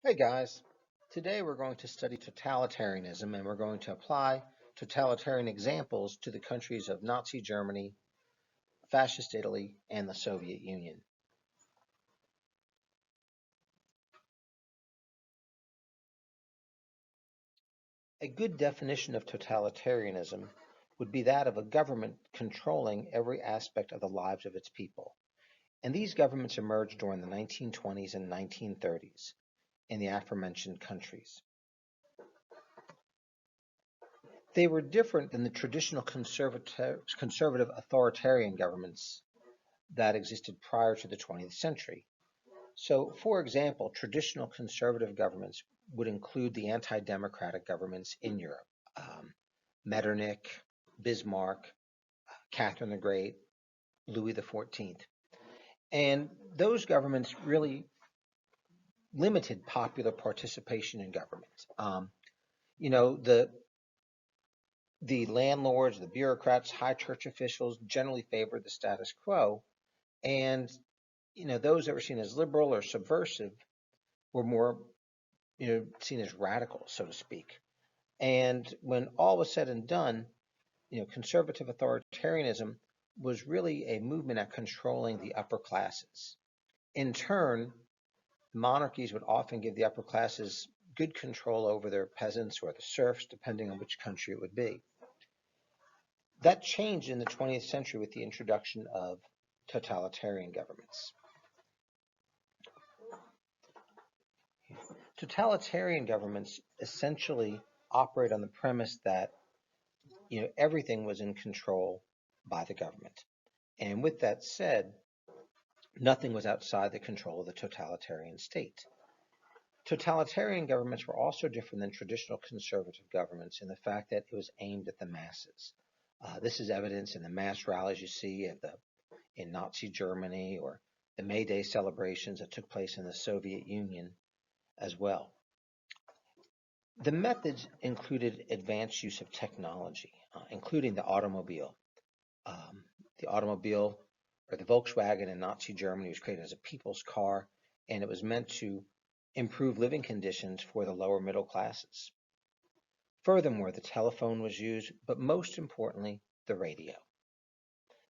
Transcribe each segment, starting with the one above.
Hey guys, today we're going to study totalitarianism and we're going to apply totalitarian examples to the countries of Nazi Germany, Fascist Italy, and the Soviet Union. A good definition of totalitarianism would be that of a government controlling every aspect of the lives of its people. And these governments emerged during the 1920s and 1930s in the aforementioned countries. They were different than the traditional conservative authoritarian governments that existed prior to the 20th century. So, for example, traditional conservative governments would include the anti democratic governments in Europe, um, Metternich, Bismarck, Catherine the Great, Louis XIV. And those governments really limited popular participation in government. You know, the landlords, the bureaucrats, high church officials generally favored the status quo, and those that were seen as liberal or subversive were more seen as radical, so to speak. And when all was said and done, conservative authoritarianism was really a movement at controlling the upper classes. In turn, monarchies would often give the upper classes good control over their peasants or the serfs, depending on which country it would be. That changed in the 20th century with the introduction of totalitarian governments. Totalitarian governments essentially operate on the premise that everything was in control by the government. And with that said, nothing was outside the control of the totalitarian state. Totalitarian governments were also different than traditional conservative governments in the fact that it was aimed at the masses. This is evidenced in the mass rallies you see in Nazi Germany or the May Day celebrations that took place in the Soviet Union as well. The methods included advanced use of technology, including the automobile. Um, the automobile, or the Volkswagen in Nazi Germany, was created as a people's car, and it was meant to improve living conditions for the lower middle classes. Furthermore, the telephone was used, but most importantly, the radio.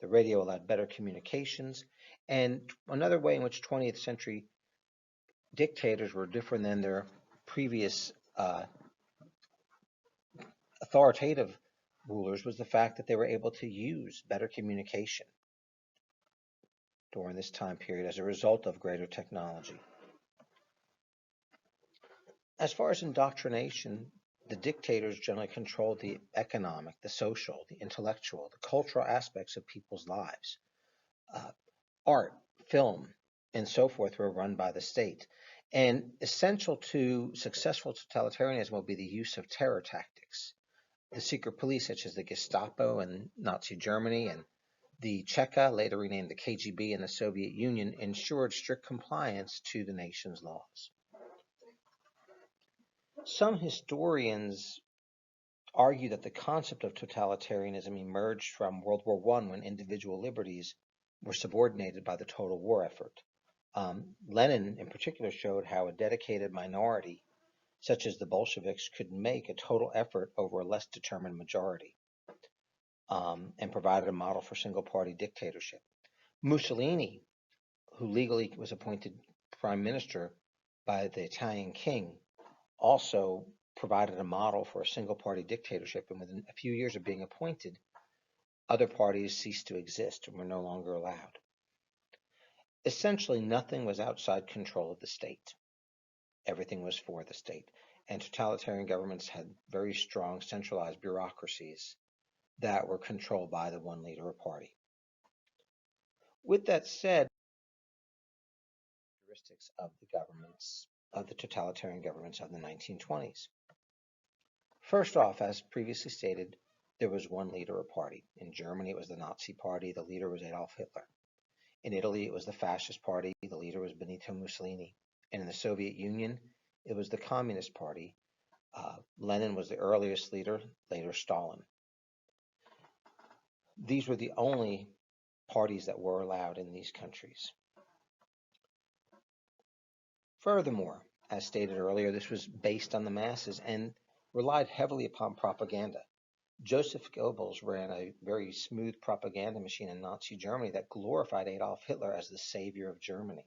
The radio allowed better communications, and another way in which 20th century dictators were different than their previous authoritative rulers was the fact that they were able to use better communication during this time period as a result of greater technology. As far as indoctrination, the dictators generally controlled the economic, the social, the intellectual, the cultural aspects of people's lives. Uh, Art, film, and so forth were run by the state. And essential to successful totalitarianism will be the use of terror tactics. The secret police, such as the Gestapo in Nazi Germany and the Cheka, later renamed the KGB in the Soviet Union, ensured strict compliance to the nation's laws. Some historians argue that the concept of totalitarianism emerged from World War I when individual liberties were subordinated by the total war effort. Lenin, in particular, showed how a dedicated minority, such as the Bolsheviks, could make a total effort over a less determined majority, and provided a model for single party dictatorship. Mussolini, who legally was appointed prime minister by the Italian king, also provided a model for a single party dictatorship, and within a few years of being appointed, other parties ceased to exist and were no longer allowed. Essentially, nothing was outside control of the state. Everything was for the state. And totalitarian governments had very strong centralized bureaucracies that were controlled by the one leader or party. With that said, characteristics of the totalitarian governments of the 1920s. First off, as previously stated, there was one leader or party. In Germany, it was the Nazi Party. The leader was Adolf Hitler. In Italy, it was the Fascist Party. The leader was Benito Mussolini. And in the Soviet Union, it was the Communist Party. Lenin was the earliest leader, later Stalin. These were the only parties that were allowed in these countries. Furthermore, As stated earlier, this was based on the masses and relied heavily upon propaganda. Joseph Goebbels ran a very smooth propaganda machine in Nazi Germany that glorified Adolf Hitler as the savior of Germany.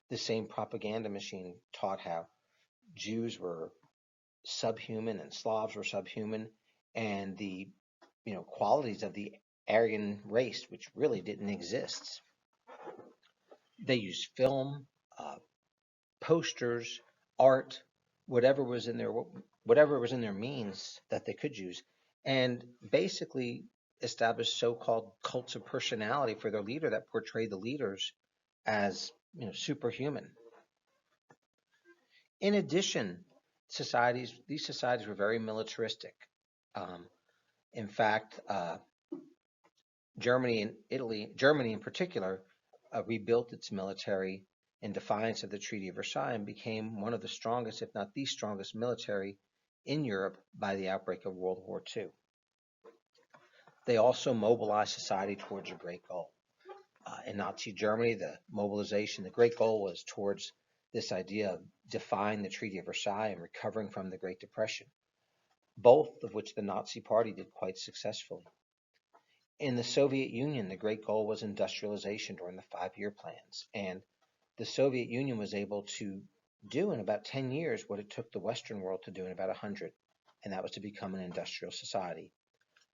The same propaganda machine taught how Jews were subhuman and Slavs were subhuman, and the qualities of the Aryan race, which really didn't exist. They used film, posters, art, whatever was in their means that they could use, and basically established so-called cults of personality for their leader that portrayed the leaders as superhuman. In addition, these societies were very militaristic. Um, in fact, Germany in particular, rebuilt its military in defiance of the Treaty of Versailles and became one of the strongest, if not the strongest, military in Europe by the outbreak of World War II. They also mobilized society towards a great goal. In Nazi Germany, the great goal was towards this idea of defying the Treaty of Versailles and recovering from the Great Depression, both of which the Nazi Party did quite successfully. In the Soviet Union, the great goal was industrialization during the 5-year plans, and the Soviet Union was able to do in about 10 years what it took the Western world to do in about 100, and that was to become an industrial society.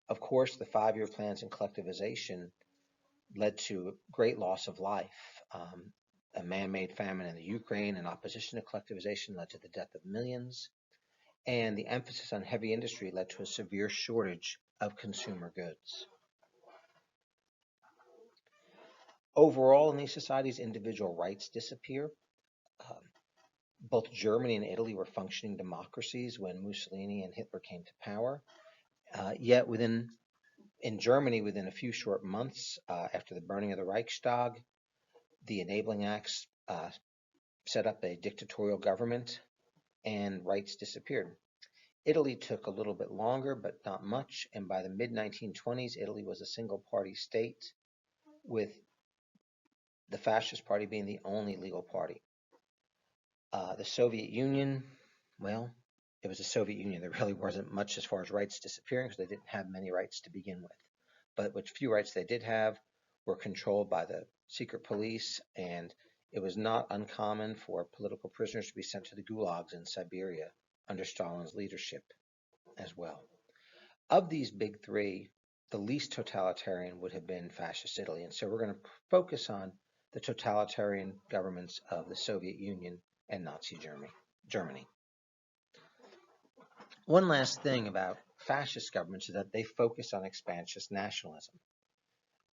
Of course, the 5-year plans and collectivization led to great loss of life. A man-made famine in the Ukraine and opposition to collectivization led to the death of millions, and the emphasis on heavy industry led to a severe shortage of consumer goods. Overall, in these societies, individual rights disappear. Um, Both Germany and Italy were functioning democracies when Mussolini and Hitler came to power. Yet in Germany, within a few short months after the burning of the Reichstag, the Enabling Acts set up a dictatorial government and rights disappeared. Italy took a little bit longer, but not much, and by the mid-1920s, Italy was a single-party state, with the Fascist Party being the only legal party. The Soviet Union, well, it was the Soviet Union. There really wasn't much as far as rights disappearing because they didn't have many rights to begin with. But which few rights they did have were controlled by the secret police, and it was not uncommon for political prisoners to be sent to the gulags in Siberia under Stalin's leadership as well. Of these big three, the least totalitarian would have been fascist Italy, and so we're going to focus on the totalitarian governments of the Soviet Union and Nazi Germany. One last thing about fascist governments is that they focus on expansionist nationalism.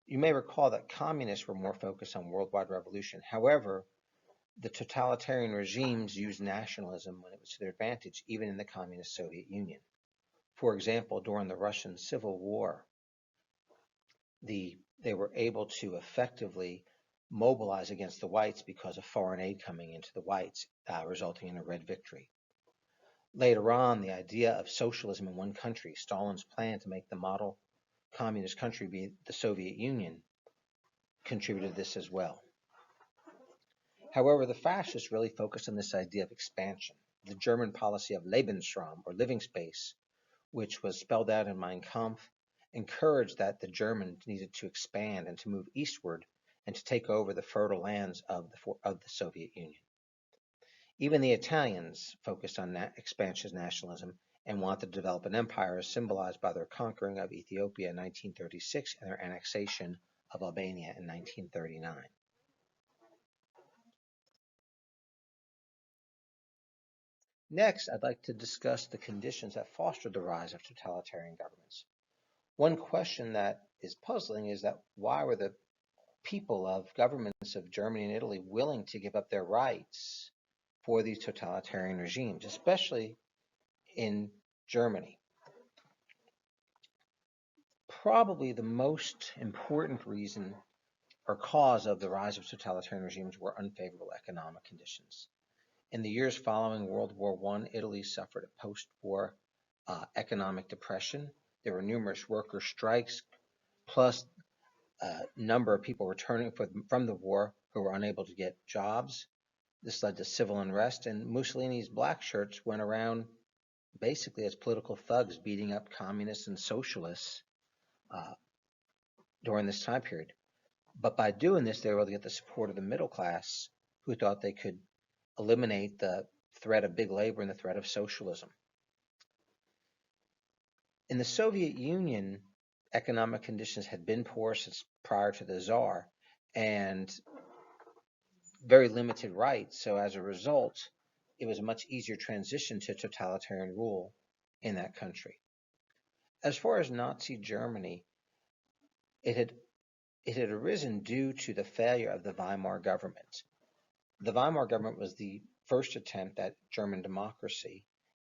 You may recall that communists were more focused on worldwide revolution. However, the totalitarian regimes used nationalism when it was to their advantage, even in the communist Soviet Union. For example, during the Russian Civil War, they were able to effectively mobilize against the whites because of foreign aid coming into the whites, resulting in a red victory. Later on, the idea of socialism in one country, Stalin's plan to make the model communist country be the Soviet Union, contributed to this as well. However, the fascists really focused on this idea of expansion. The German policy of Lebensraum, or living space, which was spelled out in Mein Kampf, encouraged that the Germans needed to expand and to move eastward and to take over the fertile lands of the Soviet Union. Even the Italians focused on expansionist nationalism and wanted to develop an empire as symbolized by their conquering of Ethiopia in 1936 and their annexation of Albania in 1939. Next, I'd like to discuss the conditions that fostered the rise of totalitarian governments. One question that is puzzling is that why were the people of governments of Germany and Italy willing to give up their rights for these totalitarian regimes, especially in Germany? Probably the most important reason or cause of the rise of totalitarian regimes were unfavorable economic conditions. In the years following World War I, Italy suffered a post-war economic depression. There were numerous worker strikes, plus a number of people returning from the war who were unable to get jobs. This led to civil unrest, and Mussolini's black shirts went around basically as political thugs beating up communists and socialists uh, during this time period. But by doing this, they were able to get the support of the middle class who thought they could eliminate the threat of big labor and the threat of socialism. In the Soviet Union, economic conditions had been poor since prior to the Tsar and very limited rights. So as a result, it was a much easier transition to totalitarian rule in that country. As far as Nazi Germany, it had it had arisen due to the failure of the Weimar government. The Weimar government was the first attempt at German democracy,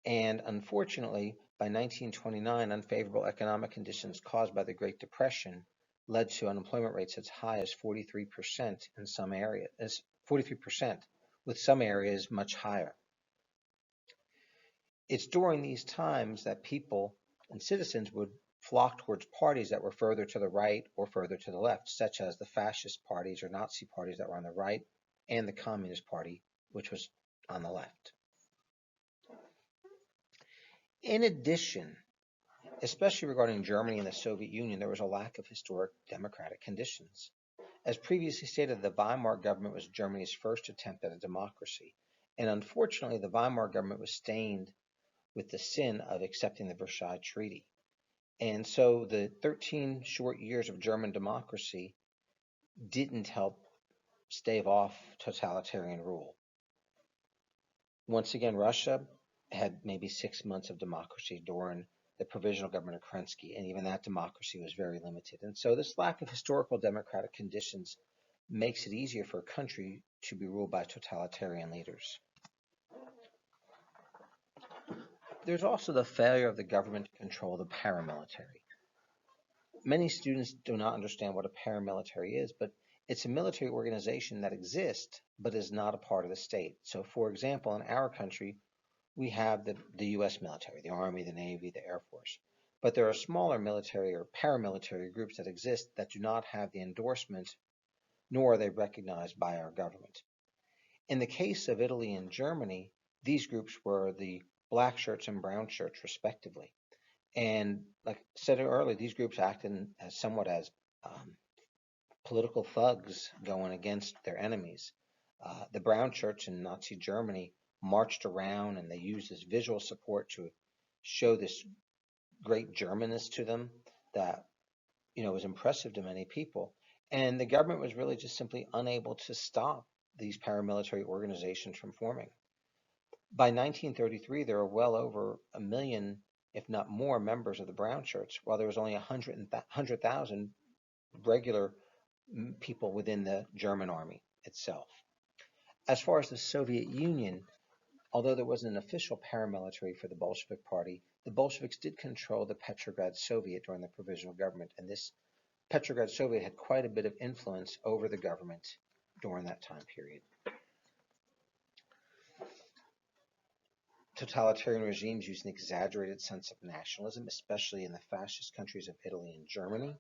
and unfortunately, by 1929, unfavorable economic conditions caused by the Great Depression led to unemployment rates as high as 43% in some areas, 43%, with some areas much higher. It's during these times that people and citizens would flock towards parties that were further to the right or further to the left, such as the fascist parties or Nazi parties that were on the right, and the Communist Party, which was on the left. In addition, especially regarding Germany and the Soviet Union, there was a lack of historic democratic conditions. As previously stated, the Weimar government was Germany's first attempt at a democracy, and unfortunately, the Weimar government was stained with the sin of accepting the Versailles Treaty. And so the 13 short years of German democracy didn't help stave off totalitarian rule. Once again, Russia had maybe 6 months of democracy during the provisional government of Kerensky, and even that democracy was very limited. And so this lack of historical democratic conditions makes it easier for a country to be ruled by totalitarian leaders. There's also the failure of the government to control the paramilitary. Many students do not understand what a paramilitary is, but it's a military organization that exists but is not a part of the state. So, for example, in our country, we have the U.S. military, the Army, the Navy, the Air Force. But there are smaller military or paramilitary groups that exist that do not have the endorsement, nor are they recognized by our government. In the case of Italy and Germany, these groups were the black shirts and brown shirts, respectively. And like I said earlier, these groups acted as somewhat as political thugs going against their enemies. The brown shirts in Nazi Germany marched around and they used this visual support to show this great Germanness to them that was impressive to many people. And the government was really just simply unable to stop these paramilitary organizations from forming. By 1933, there were well over a million, if not more, members of the brown shirts, while there was only 100,000 regular people within the German army itself. As far as the Soviet Union, although there wasn't an official paramilitary for the Bolshevik Party, the Bolsheviks did control the Petrograd Soviet during the provisional government, and this Petrograd Soviet had quite a bit of influence over the government during that time period. Totalitarian regimes used an exaggerated sense of nationalism, especially in the fascist countries of Italy and Germany,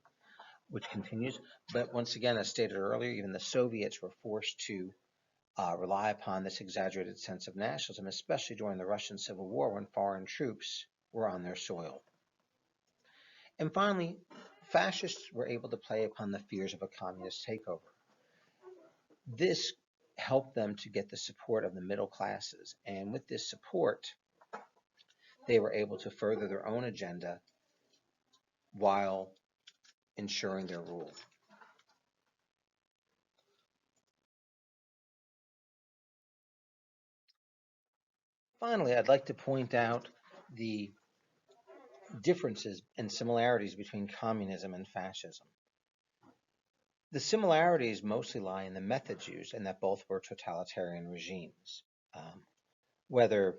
which continues. But once again, as stated earlier, even the Soviets were forced to rely upon this exaggerated sense of nationalism, especially during the Russian Civil War when foreign troops were on their soil. And finally, fascists were able to play upon the fears of a communist takeover. This helped them to get the support of the middle classes, and with this support, they were able to further their own agenda while ensuring their rule. Finally, I'd like to point out the differences and similarities between communism and fascism. The similarities mostly lie in the methods used, and that both were totalitarian regimes. Whether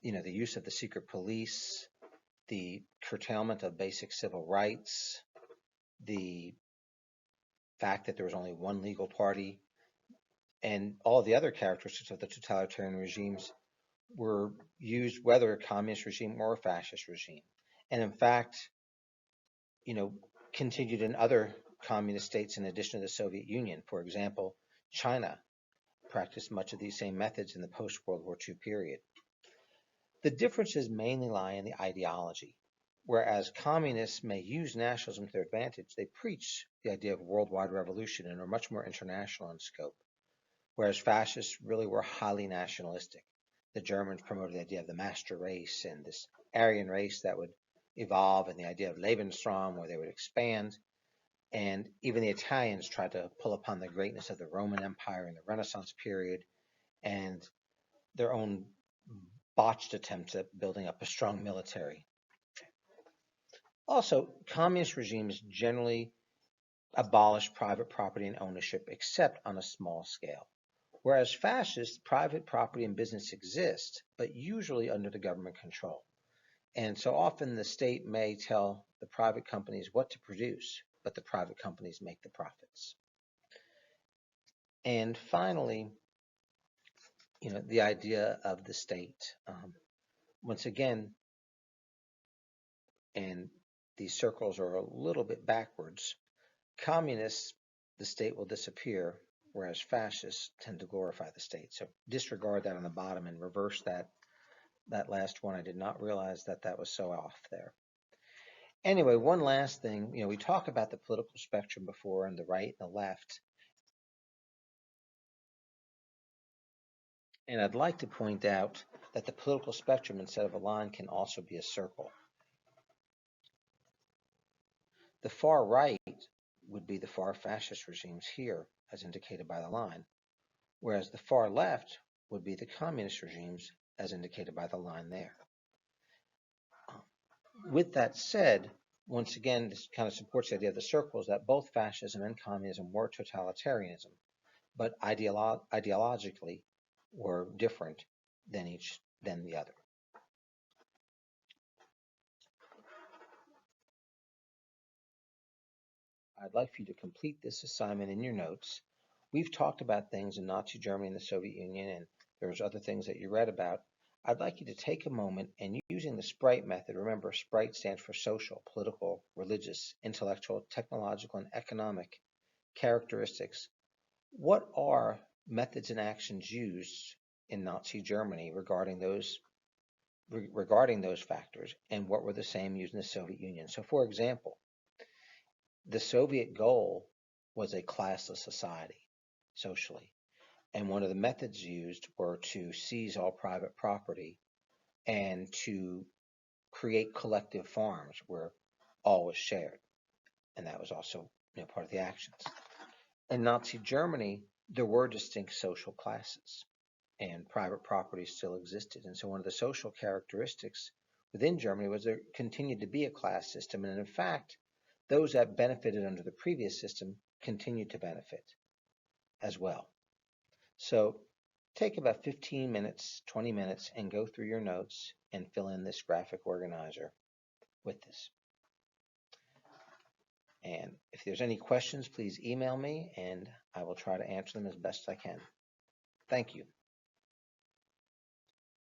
the use of the secret police, the curtailment of basic civil rights, the fact that there was only one legal party, and all the other characteristics of the totalitarian regimes were used whether a communist regime or a fascist regime. And in fact, continued in other communist states in addition to the Soviet Union. For example, China practiced much of these same methods in the post-World War II period. The differences mainly lie in the ideology. Whereas communists may use nationalism to their advantage, they preach the idea of worldwide revolution and are much more international in scope. Whereas fascists really were highly nationalistic. The Germans promoted the idea of the master race and this Aryan race that would evolve, and the idea of Lebensraum, where they would expand. And even the Italians tried to pull upon the greatness of the Roman Empire in the Renaissance period and their own botched attempts at building up a strong military. Also, communist regimes generally abolish private property and ownership except on a small scale. Whereas fascists, private property and business exist, but usually under the government control. And so often the state may tell the private companies what to produce, but the private companies make the profits. And finally, the idea of the state. Once again, and these circles are a little bit backwards, communists, the state will disappear, whereas fascists tend to glorify the state. So disregard that on the bottom and reverse that last one. I did not realize that was so off there. Anyway, one last thing. We talk about the political spectrum before and the right and the left. And I'd like to point out that the political spectrum, instead of a line, can also be a circle. The far right would be the far fascist regimes here, as indicated by the line, whereas the far left would be the communist regimes, as indicated by the line there. With that said, once again, this kind of supports the idea of the circles, that both fascism and communism were totalitarianism, but ideologically were different than the other. I'd like for you to complete this assignment in your notes. We've talked about things in Nazi Germany and the Soviet Union, and there's other things that you read about. I'd like you to take a moment and, using the SPRITE method, remember SPRITE stands for social, political, religious, intellectual, technological, and economic characteristics. What are methods and actions used in Nazi Germany regarding those factors, and what were the same used in the Soviet Union? So, for example, the Soviet goal was a classless society socially, and one of the methods used were to seize all private property and to create collective farms where all was shared, and that was also part of the actions. In Nazi Germany, there were distinct social classes, and private property still existed, and so one of the social characteristics within Germany was there continued to be a class system, and in fact, those that benefited under the previous system continued to benefit as well. So take about 15 minutes, 20 minutes, and go through your notes and fill in this graphic organizer with this. And if there's any questions, please email me, and I will try to answer them as best I can. Thank you.